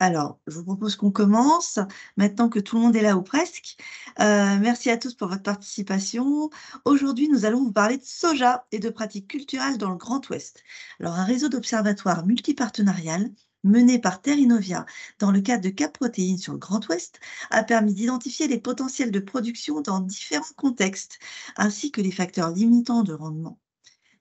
Alors, je vous propose qu'on commence, maintenant que tout le monde est là ou presque. Merci à tous pour votre participation. Aujourd'hui, nous allons vous parler de soja et de pratiques culturelles dans le Grand Ouest. Alors, un réseau d'observatoires multipartenarial mené par Terre Innovia dans le cadre de Cap Protéines sur le Grand Ouest a permis d'identifier les potentiels de production dans différents contextes, ainsi que les facteurs limitants de rendement.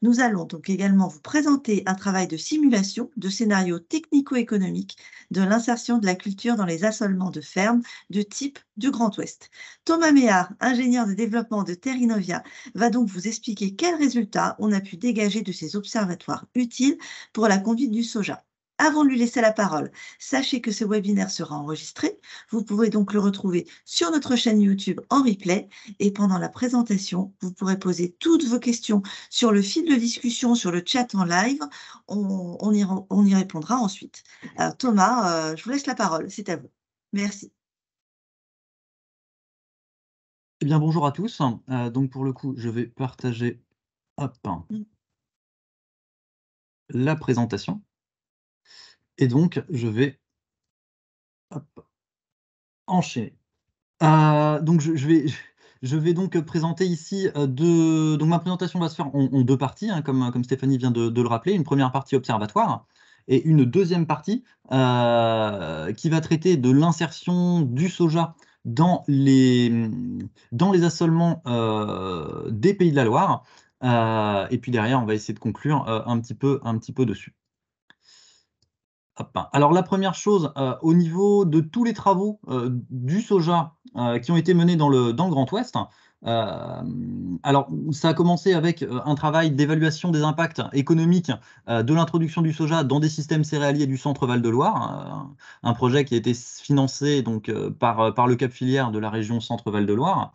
Nous allons donc également vous présenter un travail de simulation de scénarios technico-économiques de l'insertion de la culture dans les assolements de fermes de type du Grand Ouest. Thomas Méhard, ingénieur de développement de Terre Innovia, va donc vous expliquer quels résultats on a pu dégager de ces observatoires utiles pour la conduite du soja. Avant de lui laisser la parole, sachez que ce webinaire sera enregistré. Vous pouvez donc le retrouver sur notre chaîne YouTube en replay et pendant la présentation, vous pourrez poser toutes vos questions sur le fil de discussion, sur le chat en live. On y répondra ensuite. Alors Thomas, je vous laisse la parole, c'est à vous. Merci. Eh bien, bonjour à tous. Donc pour le coup, je vais partager, hop, Mmh. la présentation et donc je vais, hop, enchaîner. Donc je vais donc présenter ici, donc ma présentation va se faire en 2 parties, hein, comme Stéphanie vient de le rappeler. Une première partie observatoire et une deuxième partie, qui va traiter de l'insertion du soja dans les assolements, des Pays de la Loire. Et puis derrière, on va essayer de conclure, un petit peu dessus. Hop. Alors la première chose, au niveau de tous les travaux, du soja, qui ont été menés dans le Grand Ouest, alors ça a commencé avec, un travail d'évaluation des impacts économiques, de l'introduction du soja dans des systèmes céréaliers du Centre Val de Loire, un projet qui a été financé donc, par le Cap Filière de la région Centre Val de Loire,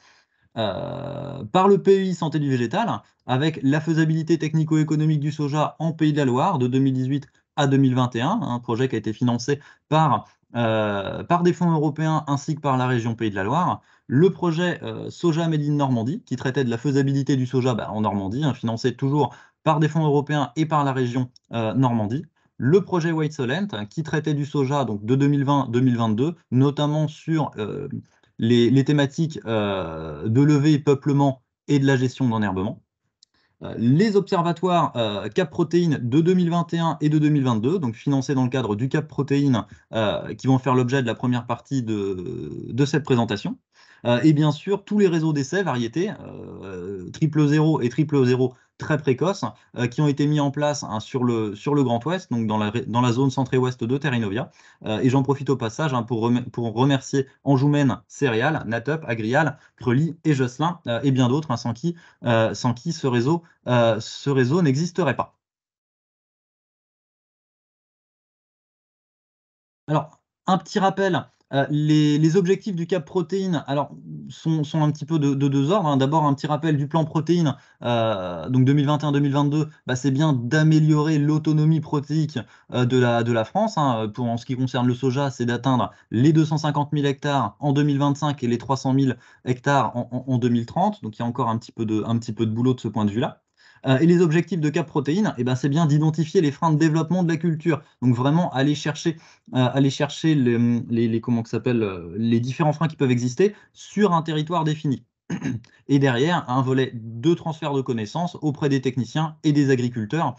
par le PEI Santé du végétal, avec la faisabilité technico-économique du soja en Pays de la Loire de 2018 à 2021, un projet qui a été financé par des fonds européens ainsi que par la région Pays de la Loire. Le projet Soja Made in Normandie, qui traitait de la faisabilité du soja en Normandie, hein, financé toujours par des fonds européens et par la région Normandie. Le projet White Solent, qui traitait du soja donc, de 2020-2022, notamment sur les thématiques de levée, peuplement et de la gestion d'enherbement. Les observatoires Cap Protéines de 2021 et de 2022, donc financés dans le cadre du Cap Protéines, qui vont faire l'objet de la première partie de cette présentation. Et bien sûr, tous les réseaux d'essais, variétés, triple zéro et triple zéro très précoces, qui ont été mis en place hein, sur le Grand Ouest, donc dans la zone centrée-ouest de Terra Innovia. Et j'en profite au passage hein, pour remercier Anjoumen, Céréales, Natup, Agrial, Crely et Josselin, et bien d'autres, hein, sans qui ce réseau n'existerait pas. Alors, un petit rappel, les objectifs du Cap Protéines sont un petit peu de 2 ordres, hein. D'abord, un petit rappel du plan protéines, donc 2021-2022, c'est bien d'améliorer l'autonomie protéique, de la France, hein. En ce qui concerne le soja, c'est d'atteindre les 250 000 hectares en 2025 et les 300 000 hectares en 2030. Donc il y a encore un petit peu de boulot de ce point de vue-là. Et les objectifs de Cap Protéines, c'est bien d'identifier les freins de développement de la culture. Donc vraiment aller chercher comment que ça s'appelle, les différents freins qui peuvent exister sur un territoire défini. Et derrière, un volet de transfert de connaissances auprès des techniciens et des agriculteurs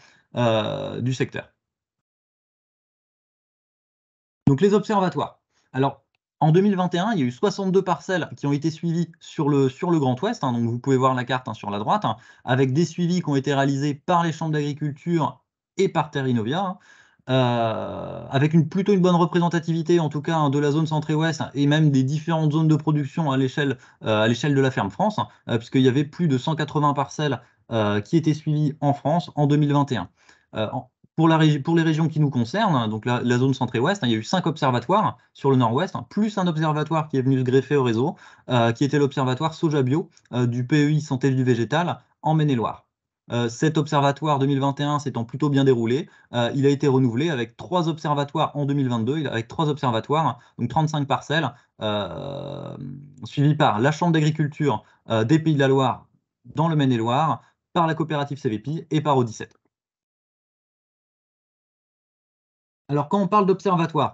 du secteur. Donc les observatoires. Alors, en 2021, il y a eu 62 parcelles qui ont été suivies sur le Grand Ouest, hein, donc vous pouvez voir la carte hein, sur la droite, hein, avec des suivis qui ont été réalisés par les chambres d'agriculture et par Terre Innovia, hein, avec plutôt une bonne représentativité, en tout cas, hein, de la zone centrée-ouest et même des différentes zones de production à l'échelle de la ferme France, hein, puisqu'il y avait plus de 180 parcelles qui étaient suivies en France en 2021. Pour les régions qui nous concernent, hein, donc la zone centrée-ouest, hein, il y a eu 5 observatoires sur le nord-ouest, hein, plus un observatoire qui est venu se greffer au réseau, qui était l'observatoire Soja Bio du PEI Santé du végétal en Maine-et-Loire. Cet observatoire 2021 s'étant plutôt bien déroulé, il a été renouvelé avec 3 observatoires en 2022, avec 3 observatoires, donc 35 parcelles, suivies par la Chambre d'agriculture des Pays de la Loire dans le Maine-et-Loire, par la coopérative CVP et par Audi7. Alors, quand on parle d'observatoire,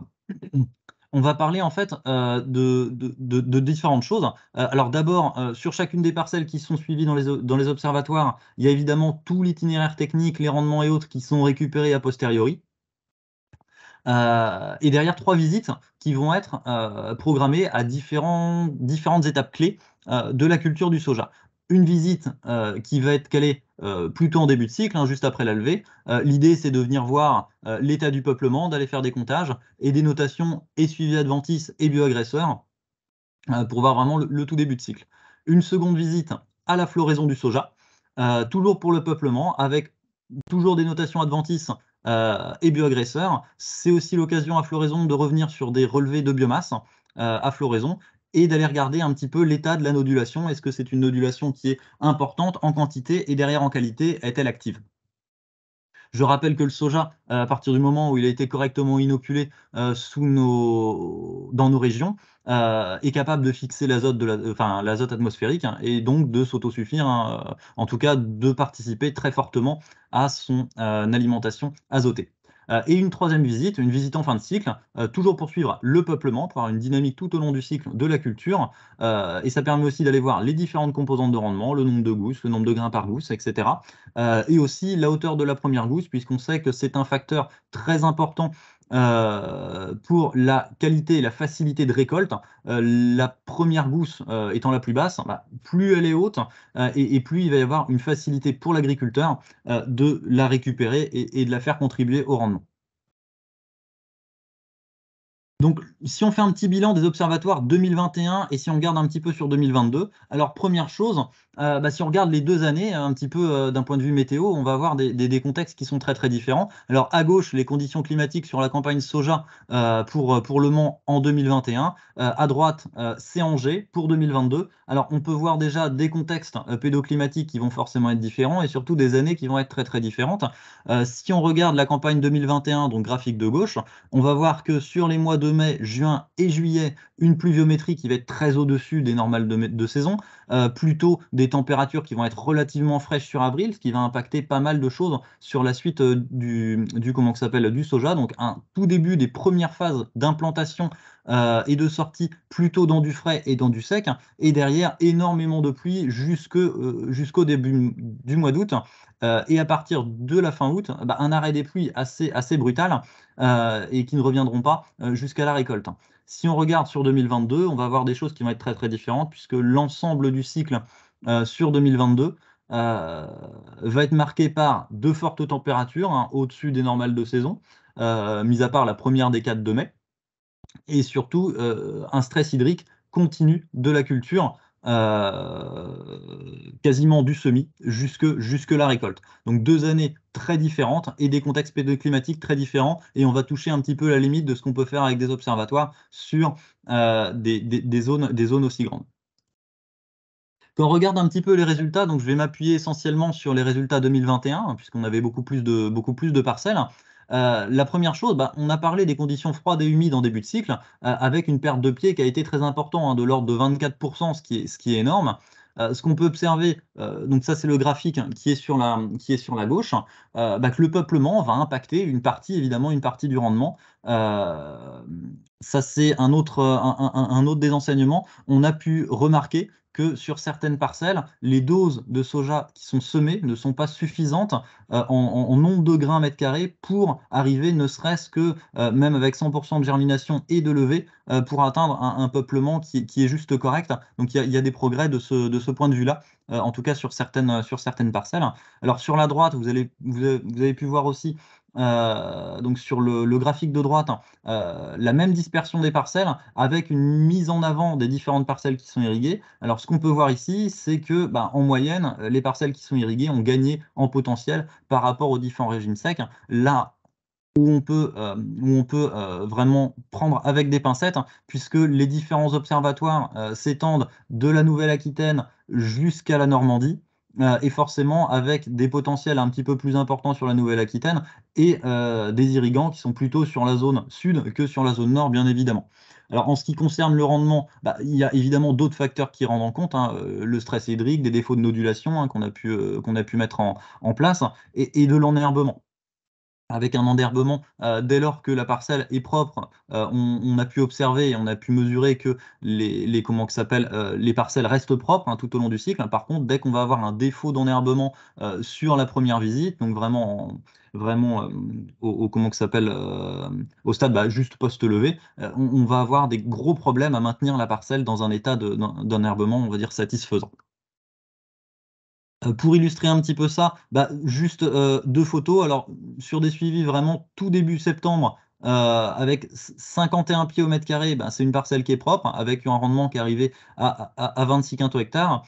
On va parler en fait de différentes choses. Alors d'abord, sur chacune des parcelles qui sont suivies dans les observatoires, il y a évidemment tout l'itinéraire technique, les rendements et autres qui sont récupérés a posteriori. Et derrière, 3 visites qui vont être programmées à différentes étapes clés de la culture du soja. Une visite qui va être calée plutôt en début de cycle, hein, juste après la levée. L'idée, c'est de venir voir l'état du peuplement, d'aller faire des comptages et des notations et suivis adventices et bioagresseurs pour voir vraiment le tout début de cycle. Une seconde visite à la floraison du soja, toujours pour le peuplement, avec toujours des notations adventices et bioagresseurs. C'est aussi l'occasion à floraison de revenir sur des relevés de biomasse à floraison et d'aller regarder un petit peu l'état de la nodulation. Est-ce que c'est une nodulation qui est importante en quantité et derrière en qualité, est-elle active? Je rappelle que le soja, à partir du moment où il a été correctement inoculé dans nos régions, est capable de fixer l'azote atmosphérique, hein, et donc de s'autosuffire, hein, en tout cas de participer très fortement à son alimentation azotée. Et une troisième visite, une visite en fin de cycle, toujours pour suivre le peuplement, pour avoir une dynamique tout au long du cycle de la culture. Et ça permet aussi d'aller voir les différentes composantes de rendement, le nombre de gousses, le nombre de grains par gousse, etc. Et aussi la hauteur de la première gousse, puisqu'on sait que c'est un facteur très important pour la qualité et la facilité de récolte. La première gousse étant la plus basse, bah, plus elle est haute et plus il va y avoir une facilité pour l'agriculteur de la récupérer et de la faire contribuer au rendement. Donc, si on fait un petit bilan des observatoires 2021 et si on regarde un petit peu sur 2022, alors première chose, bah, si on regarde les 2 années un petit peu, d'un point de vue météo, on va avoir des contextes qui sont très, très différents. Alors à gauche, les conditions climatiques sur la campagne soja, pour Le Mans en 2021. À droite, c'est Angers pour 2022. Alors on peut voir déjà des contextes, pédoclimatiques qui vont forcément être différents et surtout des années qui vont être très, très différentes. Si on regarde la campagne 2021, donc graphique de gauche, on va voir que sur les mois de mai, juin et juillet, une pluviométrie qui va être très au-dessus des normales de saison, plutôt des températures qui vont être relativement fraîches sur avril, ce qui va impacter pas mal de choses sur la suite du soja. Donc un tout début des premières phases d'implantation et de sortie plutôt dans du frais et dans du sec, et derrière énormément de pluie jusqu'au début du mois d'août. Et à partir de la fin août, bah, un arrêt des pluies assez brutal et qui ne reviendront pas jusqu'à la récolte. Si on regarde sur 2022, on va avoir des choses qui vont être très très différentes puisque l'ensemble du cycle sur 2022 va être marqué par de fortes températures, hein, au-dessus des normales de saison, mis à part la première décade de mai, et surtout un stress hydrique continu de la culture, quasiment du semis jusque la récolte. Donc 2 années très différentes et des contextes pédoclimatiques très différents, et on va toucher un petit peu la limite de ce qu'on peut faire avec des observatoires sur des zones aussi grandes. Quand on regarde un petit peu les résultats, donc je vais m'appuyer essentiellement sur les résultats 2021, hein, puisqu'on avait beaucoup plus de parcelles. La première chose, bah, on a parlé des conditions froides et humides en début de cycle, avec une perte de pied qui a été très importante, hein, de l'ordre de 24 %, ce qui est énorme. Ce qu'on peut observer, donc ça c'est le graphique, hein, qui est sur la gauche, bah, que le peuplement va impacter évidemment une partie du rendement. Ça c'est un autre des enseignements. On a pu remarquer que sur certaines parcelles, les doses de soja qui sont semées ne sont pas suffisantes en nombre de grains mètre carré pour arriver, ne serait-ce que, même avec 100 % de germination et de levée, pour atteindre un peuplement qui est juste correct. Donc il y a des progrès de ce point de vue-là, en tout cas sur certaines parcelles. Alors sur la droite, vous avez pu voir aussi, donc sur le graphique de droite, la même dispersion des parcelles avec une mise en avant des différentes parcelles qui sont irriguées. Alors ce qu'on peut voir ici, c'est que, bah, en moyenne, les parcelles qui sont irriguées ont gagné en potentiel par rapport aux différents régimes secs. Là où on peut vraiment prendre avec des pincettes, hein, puisque les différents observatoires s'étendent de la Nouvelle-Aquitaine jusqu'à la Normandie, et forcément avec des potentiels un petit peu plus importants sur la Nouvelle-Aquitaine et des irrigants qui sont plutôt sur la zone sud que sur la zone nord, bien évidemment. Alors en ce qui concerne le rendement, bah, il y a évidemment d'autres facteurs qui rentrent en compte, hein, le stress hydrique, des défauts de nodulation, hein, qu'on a pu mettre en place, et de l'enherbement. avec un enherbement, dès lors que la parcelle est propre, on a pu observer et on a pu mesurer que les parcelles restent propres, hein, tout au long du cycle. Par contre, dès qu'on va avoir un défaut d'enherbement sur la première visite, donc vraiment au stade juste post-levée, on va avoir des gros problèmes à maintenir la parcelle dans un état d'enherbement, on va dire, satisfaisant. Pour illustrer un petit peu ça, juste 2 photos. Alors, sur des suivis vraiment tout début septembre, avec 51 pieds au mètre carré, c'est une parcelle qui est propre, avec un rendement qui est arrivé à 26 quintaux-hectares.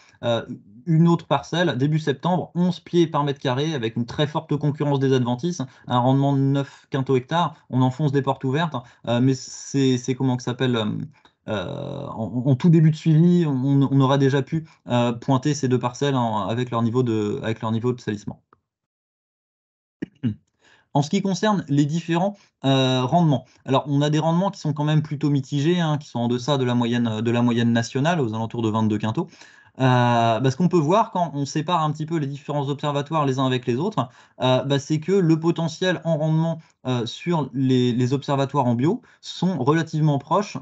Une autre parcelle, début septembre, 11 pieds par mètre carré, avec une très forte concurrence des adventices, un rendement de 9 quintaux-hectares. On enfonce des portes ouvertes, mais c'est comment que ça s'appelle, en tout début de suivi, on aura déjà pu pointer ces 2 parcelles avec leur niveau de salissement. En ce qui concerne les différents rendements, alors on a des rendements qui sont quand même plutôt mitigés, hein, qui sont en deçà de la moyenne nationale, aux alentours de 22 quintaux. Ce qu'on peut voir quand on sépare un petit peu les différents observatoires les uns avec les autres, c'est que le potentiel en rendement sur les observatoires en bio sont relativement proches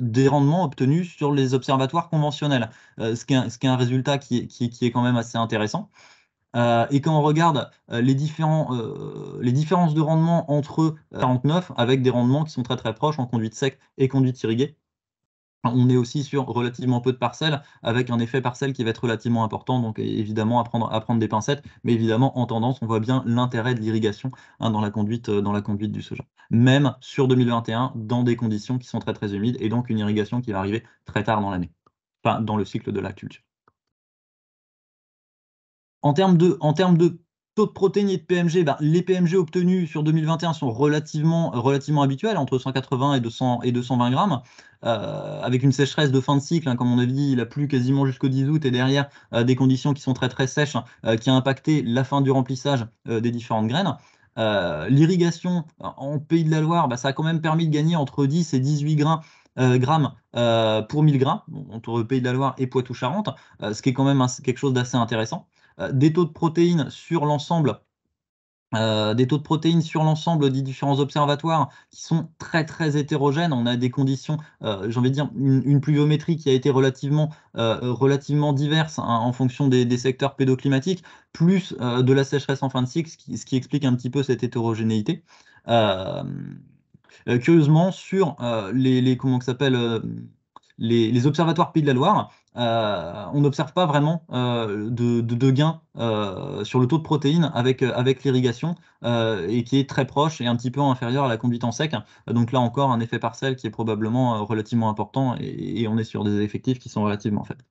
des rendements obtenus sur les observatoires conventionnels, ce qui est un résultat qui est quand même assez intéressant. Et quand on regarde les différences de rendement entre eux, 49, avec des rendements qui sont très très proches en conduite sec et conduite irriguée. On est aussi sur relativement peu de parcelles, avec un effet parcelle qui va être relativement important, donc évidemment à prendre des pincettes, mais évidemment en tendance, on voit bien l'intérêt de l'irrigation, hein, dans la conduite du soja. Même sur 2021, dans des conditions qui sont très très humides, et donc une irrigation qui va arriver très tard dans l'année, enfin dans le cycle de la culture. En termes de taux de protéines et de PMG, les PMG obtenus sur 2021 sont relativement habituels, entre 180 et 220 grammes, avec une sécheresse de fin de cycle, hein, comme on a dit, il a plu quasiment jusqu'au 10 août, et derrière des conditions qui sont très très sèches, qui a impacté la fin du remplissage des différentes graines. L'irrigation en Pays de la Loire, ça a quand même permis de gagner entre 10 et 18 grammes pour 1000 grains, entre Pays de la Loire et Poitou-Charentes, ce qui est quand même quelque chose d'assez intéressant. Des taux de protéines sur l'ensemble des différents observatoires qui sont très très hétérogènes. On a des conditions, j'ai envie de dire, une pluviométrie qui a été relativement diverse, hein, en fonction des secteurs pédoclimatiques, plus de la sécheresse en fin de cycle, ce qui explique un petit peu cette hétérogénéité. Curieusement, sur les observatoires Pays de la Loire, on n'observe pas vraiment de gain sur le taux de protéines avec l'irrigation, et qui est très proche et un petit peu inférieur à la conduite en sec. Donc là encore, un effet parcelle qui est probablement relativement important, et on est sur des effectifs qui sont relativement faibles.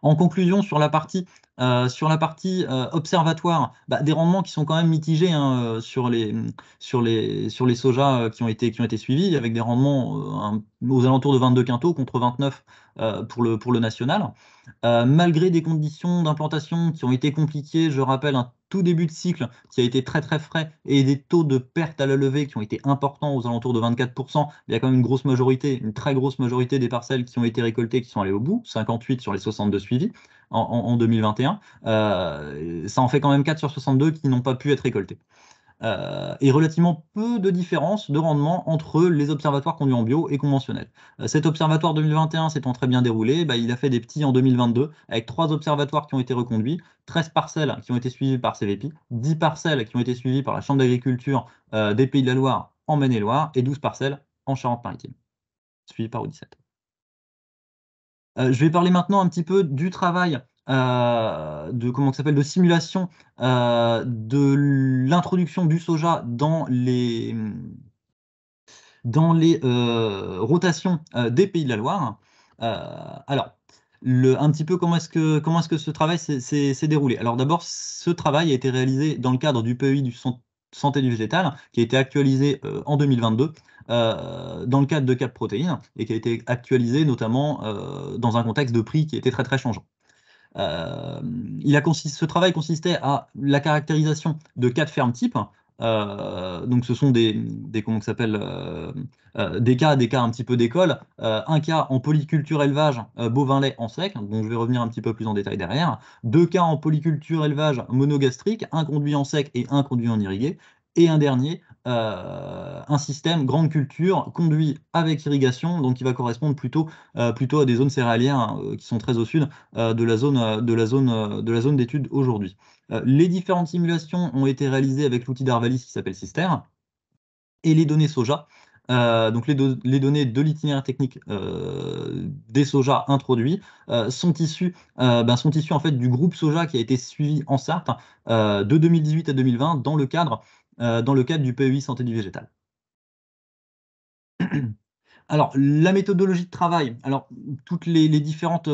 En conclusion, sur la partie observatoire, des rendements qui sont quand même mitigés, hein, sur les sojas qui ont été suivis, avec des rendements aux alentours de 22 quintaux contre 29 pour le national. Malgré des conditions d'implantation qui ont été compliquées, je rappelle un tout début de cycle qui a été très très frais, et des taux de perte à la levée qui ont été importants, aux alentours de 24%. Il y a quand même une très grosse majorité des parcelles qui ont été récoltées qui sont allées au bout, 58 sur les 62 suivis en 2021. Ça en fait quand même 4 sur 62 qui n'ont pas pu être récoltés. Et relativement peu de différence de rendement entre les observatoires conduits en bio et conventionnels. Cet observatoire 2021 s'étant très bien déroulé, il a fait des petits en 2022, avec 3 observatoires qui ont été reconduits, 13 parcelles qui ont été suivies par CVP, 10 parcelles qui ont été suivies par la Chambre d'agriculture des Pays de la Loire en Maine-et-Loire, et 12 parcelles en Charente-Maritime, suivies par O17. Je vais parler maintenant un petit peu du travail de simulation de l'introduction du soja dans les rotations des Pays de la Loire. Alors, un petit peu comment est-ce que ce travail s'est déroulé. Alors d'abord, ce travail a été réalisé dans le cadre du PEI du santé du végétal, qui a été actualisé en 2022 dans le cadre de Cap Protéines, et qui a été actualisé notamment dans un contexte de prix qui était très très changeant. Ce travail consistait à la caractérisation de 4 fermes types, Donc ce sont comment ça s'appelle, des cas un petit peu d'école. Un cas en polyculture élevage bovin-lait en sec, dont je vais revenir un petit peu plus en détail derrière. Deux cas en polyculture élevage monogastrique, un conduit en sec et un conduit en irrigué. Et un dernier, un système grande culture conduit avec irrigation, donc qui va correspondre plutôt à des zones céréalières qui sont très au sud de la zone d'étude aujourd'hui. Les différentes simulations ont été réalisées avec l'outil d'Arvalis qui s'appelle Sister, et les données soja, donc les données de l'itinéraire technique des soja introduits sont issues en fait du groupe soja qui a été suivi en Sarthe de 2018 à 2020 dans le cadre du PEI Santé du végétal. Alors, la méthodologie de travail, alors toutes les différentes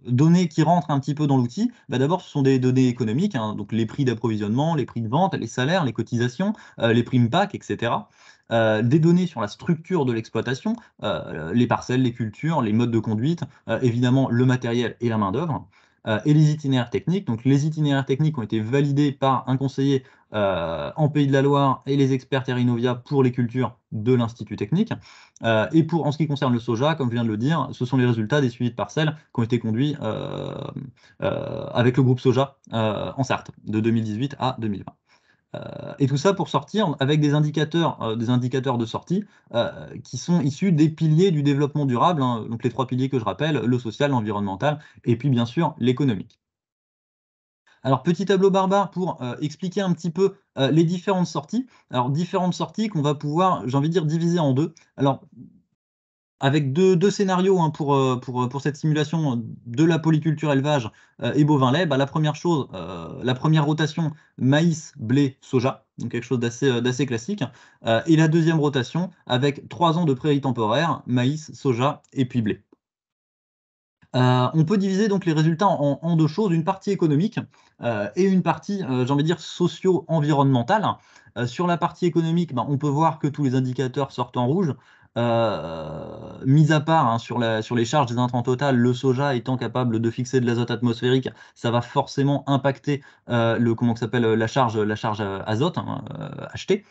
données qui rentrent un petit peu dans l'outil, d'abord ce sont des données économiques, hein, donc les prix d'approvisionnement, les prix de vente, les salaires, les cotisations, les primes PAC, etc. Des données sur la structure de l'exploitation, les parcelles, les cultures, les modes de conduite, évidemment le matériel et la main-d'œuvre. Et les itinéraires techniques. Donc les itinéraires techniques ont été validés par un conseiller en Pays de la Loire et les experts Terrinovia pour les cultures de l'Institut technique. Et en ce qui concerne le soja, comme je viens de le dire, ce sont les résultats des suivis de parcelles qui ont été conduits avec le groupe soja en Sarthe de 2018 à 2020. Et tout ça pour sortir avec des indicateurs de sortie qui sont issus des piliers du développement durable, hein, donc les trois piliers que je rappelle, le social, l'environnemental et puis bien sûr l'économique. Alors, petit tableau barbare pour expliquer un petit peu les différentes sorties. Alors, différentes sorties qu'on va pouvoir, j'ai envie de dire, diviser en deux. Alors, avec deux scénarios hein, pour cette simulation de la polyculture élevage et bovin-lait. La première chose, la première rotation, maïs, blé, soja, donc quelque chose d'assez classique. Et la deuxième rotation, avec 3 ans de prairie temporaire, maïs, soja et puis blé. On peut diviser donc les résultats en deux choses, une partie économique et une partie, j'ai envie de dire, socio-environnementale. Sur la partie économique, on peut voir que tous les indicateurs sortent en rouge. Mis à part hein, sur les charges des intrants totales, le soja étant capable de fixer de l'azote atmosphérique, ça va forcément impacter la charge azote achetée.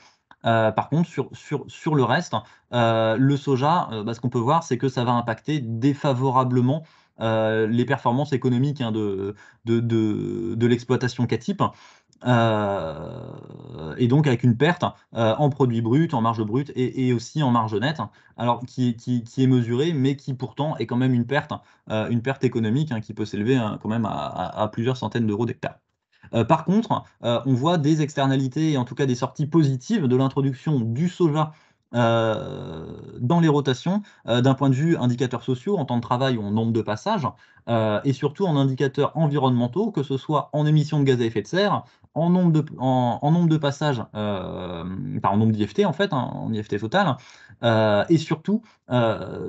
Par contre, sur le reste, le soja, ce qu'on peut voir, c'est que ça va impacter défavorablement les performances économiques hein, de l'exploitation K-type, et donc avec une perte en produit brut, en marge brute et aussi en marge nette, alors qui est mesurée, mais qui pourtant est quand même une perte économique hein, qui peut s'élever hein, quand même à plusieurs centaines d'euros d'hectare. Par contre, on voit des externalités, et en tout cas des sorties positives de l'introduction du soja dans les rotations, d'un point de vue indicateurs sociaux, en temps de travail ou en nombre de passages, et surtout en indicateurs environnementaux, que ce soit en émissions de gaz à effet de serre, en nombre de passages, en nombre d'IFT en fait, hein, en IFT total, et surtout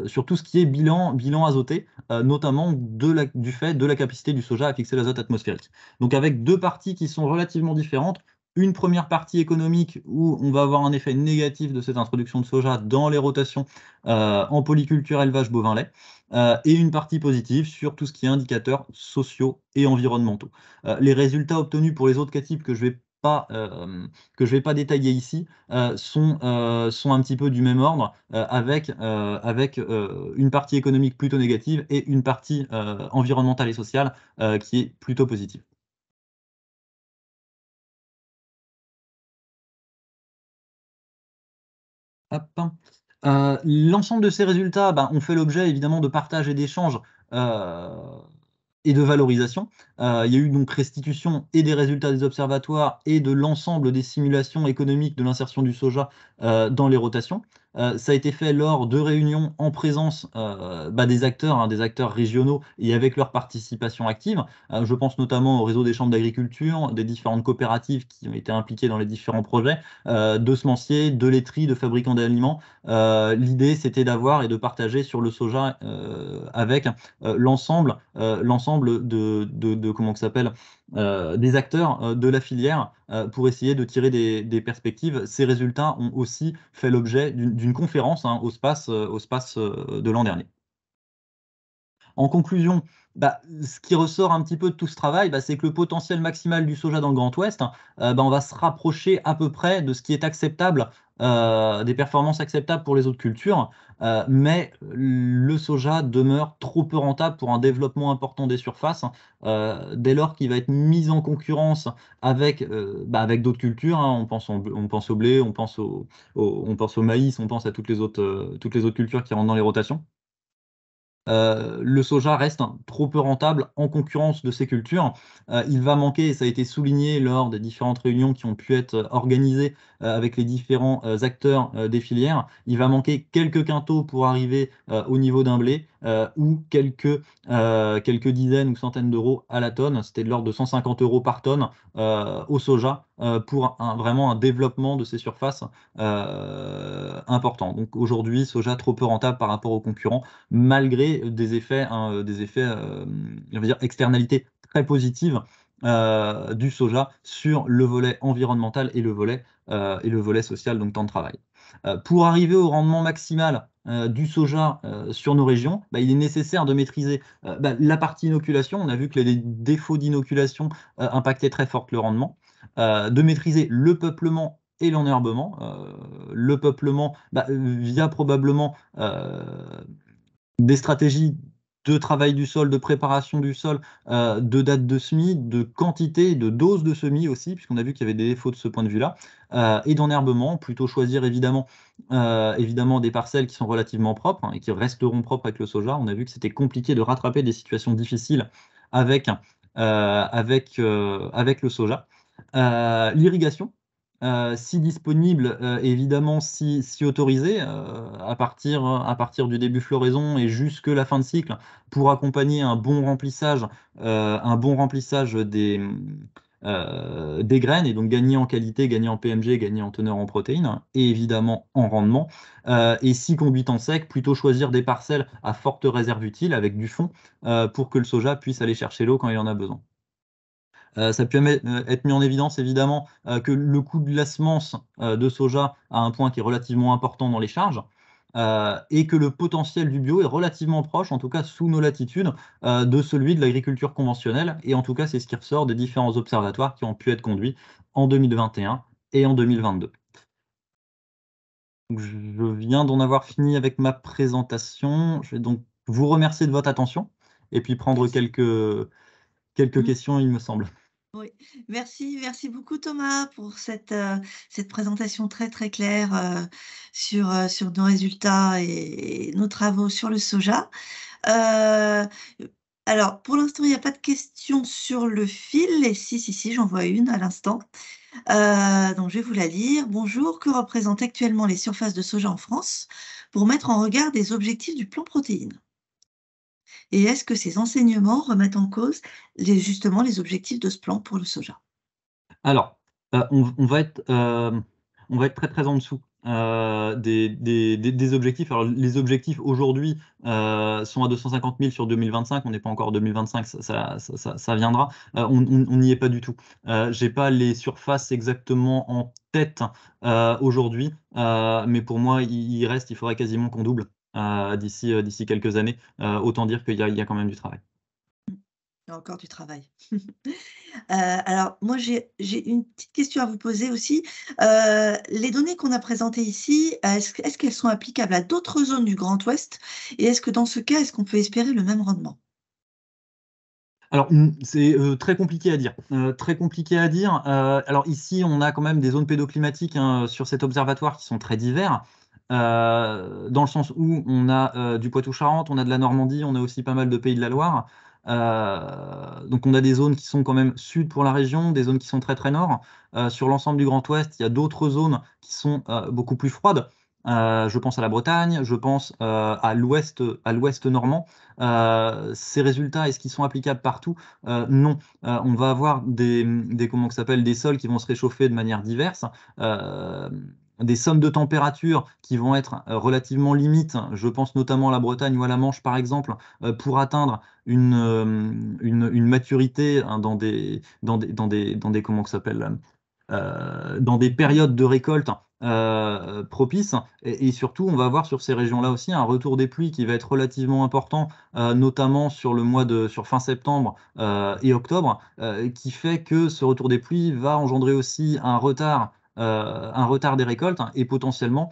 sur tout ce qui est bilan azoté, notamment du fait de la capacité du soja à fixer l'azote atmosphérique. Donc avec deux parties qui sont relativement différentes, une première partie économique où on va avoir un effet négatif de cette introduction de soja dans les rotations en polyculture élevage bovin-lait, et une partie positive sur tout ce qui est indicateurs sociaux et environnementaux. Les résultats obtenus pour les autres cas types que je vais pas détailler ici sont un petit peu du même ordre avec une partie économique plutôt négative et une partie environnementale et sociale qui est plutôt positive. Hop. L'ensemble de ces résultats ont fait l'objet évidemment de partage et d'échanges et de valorisation. Il y a eu donc restitution et des résultats des observatoires et de l'ensemble des simulations économiques de l'insertion du soja dans les rotations. Ça a été fait lors de réunions en présence des acteurs, hein, des acteurs régionaux et avec leur participation active. Je pense notamment au réseau des chambres d'agriculture, des différentes coopératives qui ont été impliquées dans les différents projets, de semenciers, de laiteries, de fabricants d'aliments. L'idée, c'était d'avoir et de partager sur le soja avec l'ensemble des acteurs de la filière pour essayer de tirer des perspectives. Ces résultats ont aussi fait l'objet d'une conférence hein, au SPACE de l'an dernier. En conclusion, ce qui ressort un petit peu de tout ce travail, c'est que le potentiel maximal du soja dans le Grand Ouest, on va se rapprocher à peu près de ce qui est acceptable, des performances acceptables pour les autres cultures, mais le soja demeure trop peu rentable pour un développement important des surfaces, dès lors qu'il va être mis en concurrence avec d'autres cultures, hein. On pense au blé, on pense au maïs, on pense à toutes les autres cultures qui rentrent dans les rotations. Le soja reste trop peu rentable en concurrence de ces cultures. Il va manquer, et ça a été souligné lors des différentes réunions qui ont pu être organisées avec les différents acteurs des filières, il va manquer quelques quintaux pour arriver au niveau d'un blé ou quelques dizaines ou centaines d'euros à la tonne. C'était de l'ordre de 150 euros par tonne au soja pour vraiment un développement de ces surfaces important. Donc aujourd'hui, soja trop peu rentable par rapport aux concurrents, malgré on va dire, externalités très positives du soja sur le volet environnemental et le volet social, donc temps de travail. Pour arriver au rendement maximal du soja sur nos régions, il est nécessaire de maîtriser la partie inoculation. On a vu que les défauts d'inoculation impactaient très fort le rendement. De maîtriser le peuplement et l'enherbement. Le peuplement via probablement des stratégies de travail du sol, de préparation du sol, de date de semis, de quantité, de dose de semis aussi, puisqu'on a vu qu'il y avait des défauts de ce point de vue-là, et d'enherbement, plutôt choisir évidemment des parcelles qui sont relativement propres, hein, et qui resteront propres avec le soja. On a vu que c'était compliqué de rattraper des situations difficiles avec, avec le soja. L'irrigation, si disponible, évidemment si autorisé, à partir du début floraison et jusque la fin de cycle, pour accompagner un bon remplissage des graines, et donc gagner en qualité, gagner en PMG, gagner en teneur en protéines, et évidemment en rendement. Et si conduite en sec, plutôt choisir des parcelles à forte réserve utile avec du fond, pour que le soja puisse aller chercher l'eau quand il en a besoin. Ça peut être mis en évidence évidemment que le coût de la semence de soja a un point qui est relativement important dans les charges, et que le potentiel du bio est relativement proche, en tout cas sous nos latitudes, de celui de l'agriculture conventionnelle. Et en tout cas, c'est ce qui ressort des différents observatoires qui ont pu être conduits en 2021 et en 2022. Donc, je viens d'en avoir fini avec ma présentation. Je vais donc vous remercier de votre attention et puis prendre Merci. quelques questions, il me semble. Oui, merci beaucoup Thomas pour cette présentation très, très claire, sur nos résultats et nos travaux sur le soja. Heu, alors pour l'instant, il n'y a pas de questions sur le fil et si, j'en vois une à l'instant. Donc je vais vous la lire. «Bonjour, que représentent actuellement les surfaces de soja en France pour mettre en regard des objectifs du plan protéines? Et est-ce que ces enseignements remettent en cause justement les objectifs de ce plan pour le soja?» Alors, on va être très, très en dessous, des objectifs. Alors les objectifs aujourd'hui, sont à 250 000 sur 2025. On n'est pas encore en 2025, ça viendra. On n'y est pas du tout. J'ai pas les surfaces exactement en tête, aujourd'hui, mais pour moi, il faudrait quasiment qu'on double, d'ici quelques années. Autant dire qu'il y a quand même du travail. Il y a encore du travail. Alors moi j'ai une petite question à vous poser aussi. Les données qu'on a présentées ici, est-ce qu'elles sont applicables à d'autres zones du Grand Ouest? Et est-ce que dans ce cas, est-ce qu'on peut espérer le même rendement? Alors, c'est très compliqué à dire. Très compliqué à dire. Alors ici, on a quand même des zones pédoclimatiques, hein, sur cet observatoire qui sont très divers, dans le sens où on a du Poitou-Charentes, on a de la Normandie, on a aussi pas mal de Pays de la Loire. Donc on a des zones qui sont quand même sud pour la région, des zones qui sont très très nord. Sur l'ensemble du Grand Ouest, il y a d'autres zones qui sont beaucoup plus froides. Je pense à la Bretagne, je pense à l'ouest normand. Ces résultats, est-ce qu'ils sont applicables partout? Non. On va avoir comment ça s'appelle, des sols qui vont se réchauffer de manière diverse, euh, des sommes de température qui vont être relativement limites. Je pense notamment à la Bretagne ou à la Manche, par exemple, pour atteindre une maturité, hein, dans des comment ça s'appelle, dans des périodes de récolte propice et surtout, on va avoir sur ces régions-là aussi un retour des pluies qui va être relativement important, notamment sur fin septembre, et octobre, qui fait que ce retour des pluies va engendrer aussi un retard des récoltes et potentiellement,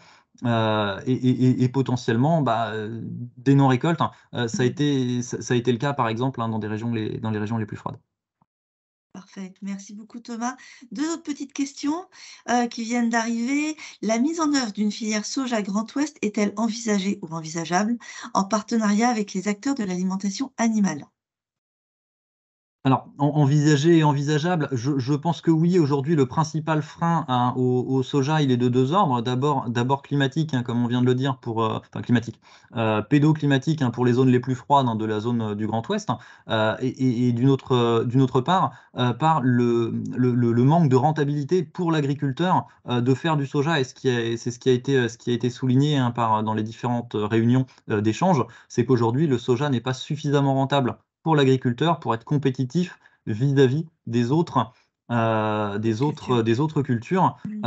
potentiellement, des non-récoltes. Ça a Mmh. été le cas, par exemple, dans les régions les plus froides. Parfait. Merci beaucoup Thomas. 2 autres petites questions, qui viennent d'arriver. La mise en œuvre d'une filière soja Grand Ouest est-elle envisagée ou envisageable en partenariat avec les acteurs de l'alimentation animale? Alors, envisagé et envisageable, je pense que oui. Aujourd'hui, le principal frein au soja, il est de 2 ordres. D'abord climatique, hein, comme on vient de le dire enfin climatique, pédoclimatique, hein, pour les zones les plus froides, hein, de la zone, du Grand Ouest, et d'une autre part, par le manque de rentabilité pour l'agriculteur, de faire du soja et c'est ce qui a été souligné, hein, dans les différentes, réunions, d'échanges. C'est qu'aujourd'hui, le soja n'est pas suffisamment rentable pour l'agriculteur, pour être compétitif vis-à-vis Culture. des autres cultures. Mmh.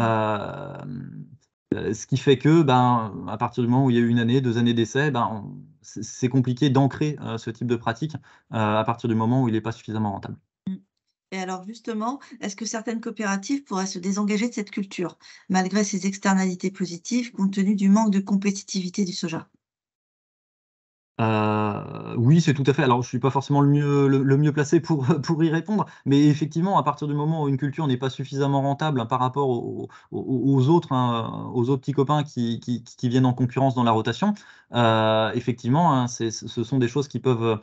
Ce qui fait que, à partir du moment où il y a eu 1 année, 2 années d'essai, c'est compliqué d'ancrer, ce type de pratique, à partir du moment où il est pas suffisamment rentable. Mmh. Et alors justement, est-ce que certaines coopératives pourraient se désengager de cette culture, malgré ses externalités positives, compte tenu du manque de compétitivité du soja? Oui, c'est tout à fait. Alors, je suis pas forcément le mieux placé pour, pour y répondre, mais effectivement, à partir du moment où une culture n'est pas suffisamment rentable, hein, par rapport aux autres, hein, aux autres petits copains qui viennent en concurrence dans la rotation, effectivement, hein, ce sont des choses qui peuvent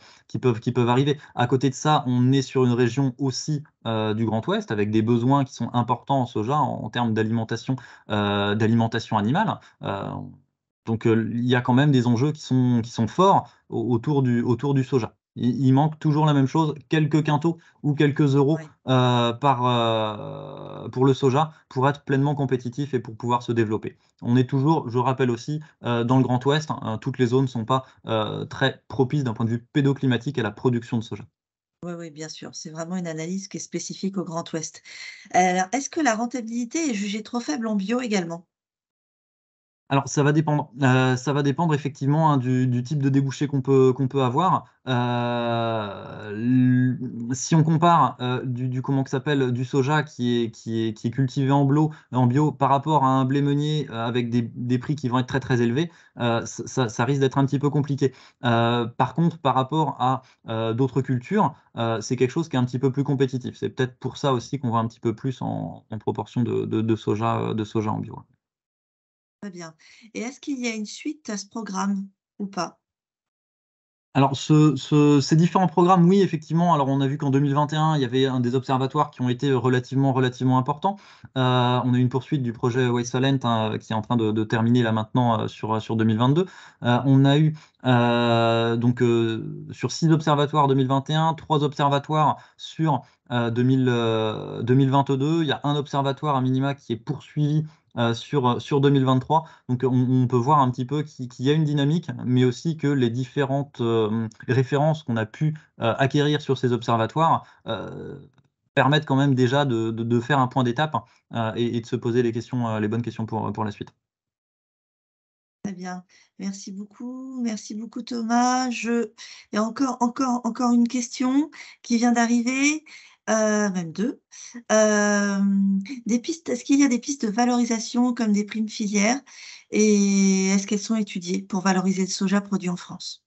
arriver. À côté de ça, on est sur une région aussi, du Grand Ouest, avec des besoins qui sont importants en soja en termes d'alimentation animale. Donc, il y a quand même des enjeux qui sont forts autour du soja. Il manque toujours la même chose, quelques quintaux ou quelques euros, Ouais. pour le soja, pour être pleinement compétitif et pour pouvoir se développer. On est toujours, je rappelle aussi, dans le Grand Ouest, hein, toutes les zones ne sont pas, très propices d'un point de vue pédoclimatique à la production de soja. Oui, oui, bien sûr, c'est vraiment une analyse qui est spécifique au Grand Ouest. Alors, est-ce que la rentabilité est jugée trop faible en bio également? Alors ça va dépendre effectivement, hein, du type de débouché qu'on peut avoir. Si on compare, du comment que s'appelle, du soja qui est cultivé en bio par rapport à un blé meunier, avec des prix qui vont être très, très élevés, ça risque d'être un petit peu compliqué. Par contre, par rapport à, d'autres cultures, c'est quelque chose qui est un petit peu plus compétitif. C'est peut-être pour ça aussi qu'on voit un petit peu plus en proportion de soja en bio. Très bien. Et est-ce qu'il y a une suite à ce programme ou pas? Alors ces différents programmes, oui, effectivement. Alors on a vu qu'en 2021, il y avait un des observatoires qui ont été relativement importants. On a eu une poursuite du projet Wasteland, hein, qui est en train de terminer là maintenant, sur 2022. On a eu, sur 6 observatoires 2021, 3 observatoires sur, 2022. Il y a un observatoire à minima qui est poursuivi, sur 2023. Donc on peut voir un petit peu qu'il y a une dynamique, mais aussi que les différentes, références qu'on a pu, acquérir sur ces observatoires, permettent quand même déjà de faire un point d'étape, et de se poser les bonnes questions pour la suite. Très bien. Merci beaucoup Thomas. Il y a encore une question qui vient d'arriver, même 2. Des pistes Est-ce qu'il y a des pistes de valorisation comme des primes filières et est-ce qu'elles sont étudiées pour valoriser le soja produit en France?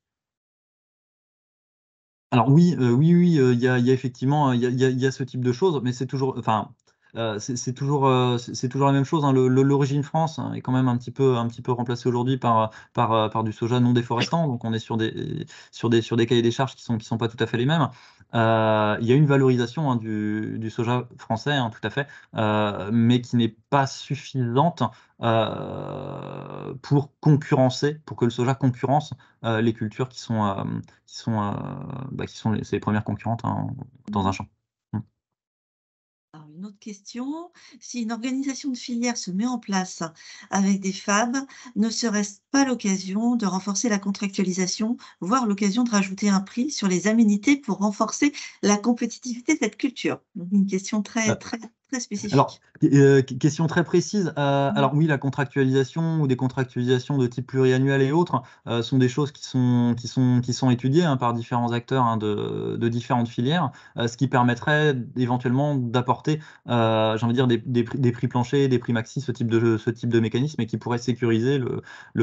Alors oui, oui, il y a effectivement, il y a ce type de choses, mais c'est toujours enfin, c'est toujours la même chose, hein. L'origine France, hein, est quand même un petit peu remplacée aujourd'hui par du soja non déforestant, donc on est sur des cahiers des charges qui sont pas tout à fait les mêmes. Il y a une valorisation, hein, du soja français, hein, tout à fait, mais qui n'est pas suffisante, pour que le soja concurrence, les cultures qui sont les premières concurrentes, hein, dans un Mmh. champ. Mmh. Alors une autre question, si une organisation de filière se met en place avec des FAB, ne serait-ce pas l'occasion de renforcer la contractualisation, voire l'occasion de rajouter un prix sur les aménités pour renforcer la compétitivité de cette culture? Donc une question très, Heu très très Alors, spécifique. question très précise. Alors oui, la contractualisation ou des contractualisations de type pluriannuel et autres sont des choses qui sont étudiées hein, par différents acteurs hein, de différentes filières, ce qui permettrait éventuellement d'apporter, j'ai envie de dire, des prix planchers, des prix maxi, ce type de mécanisme, et qui pourrait sécuriser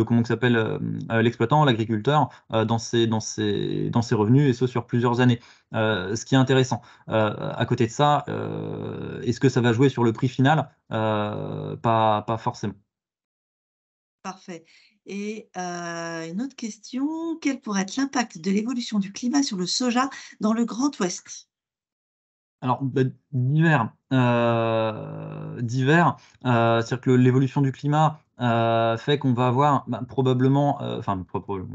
comment que s'appelle, l'exploitant, l'agriculteur, dans ses revenus, et ce sur plusieurs années. Ce qui est intéressant. À côté de ça, est-ce que ça va jouer sur le prix final? Pas forcément. Parfait. Et une autre question, quel pourrait être l'impact de l'évolution du climat sur le soja dans le Grand Ouest? Alors, bah, divers, c'est-à-dire que l'évolution du climat, fait qu'on va avoir, bah, probablement, enfin,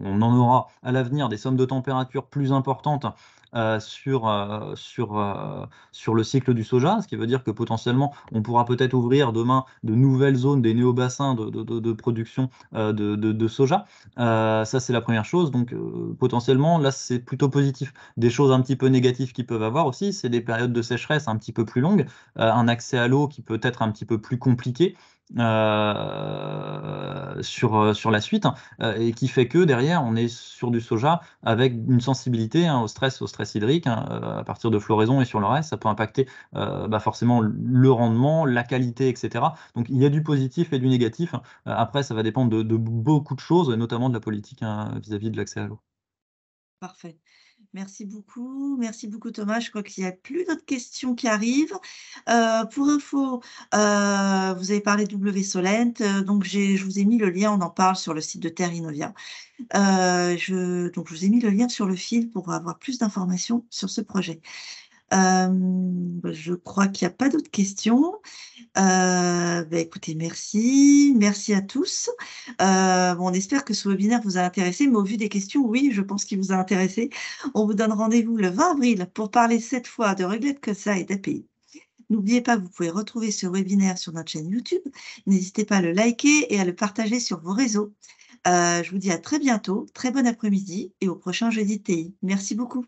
on en aura à l'avenir des sommes de température plus importantes, sur le cycle du soja. Ce qui veut dire que potentiellement, on pourra peut-être ouvrir demain de nouvelles zones, des néobassins de production, de soja. Ça, c'est la première chose, donc potentiellement, là, c'est plutôt positif. Des choses un petit peu négatives qu'ils peuvent avoir aussi, c'est des périodes de sécheresse un petit peu plus longues, un accès à l'eau qui peut être un petit peu plus compliqué sur la suite, et qui fait que derrière, on est sur du soja avec une sensibilité hein, au stress hydrique, hein, à partir de floraison et sur le reste, ça peut impacter bah forcément le rendement, la qualité, etc. Donc il y a du positif et du négatif. Après, ça va dépendre de beaucoup de choses, notamment de la politique hein, vis-à-vis de l'accès à l'eau. Parfait. Merci beaucoup Thomas. Je crois qu'il n'y a plus d'autres questions qui arrivent. Pour info, vous avez parlé de W Solent, donc je vous ai mis le lien, on en parle sur le site de Terre Innovia. Donc je vous ai mis le lien sur le fil pour avoir plus d'informations sur ce projet. Je crois qu'il n'y a pas d'autres questions. Écoutez, merci à tous. Bon, on espère que ce webinaire vous a intéressé, mais au vu des questions, oui, je pense qu'il vous a intéressé. On vous donne rendez-vous le 20 avril pour parler cette fois de Reglet de Cosa et d'API. N'oubliez pas, vous pouvez retrouver ce webinaire sur notre chaîne YouTube. N'hésitez pas à le liker et à le partager sur vos réseaux. Je vous dis à très bientôt, très bon après-midi et au prochain jeudi de TI. Merci beaucoup.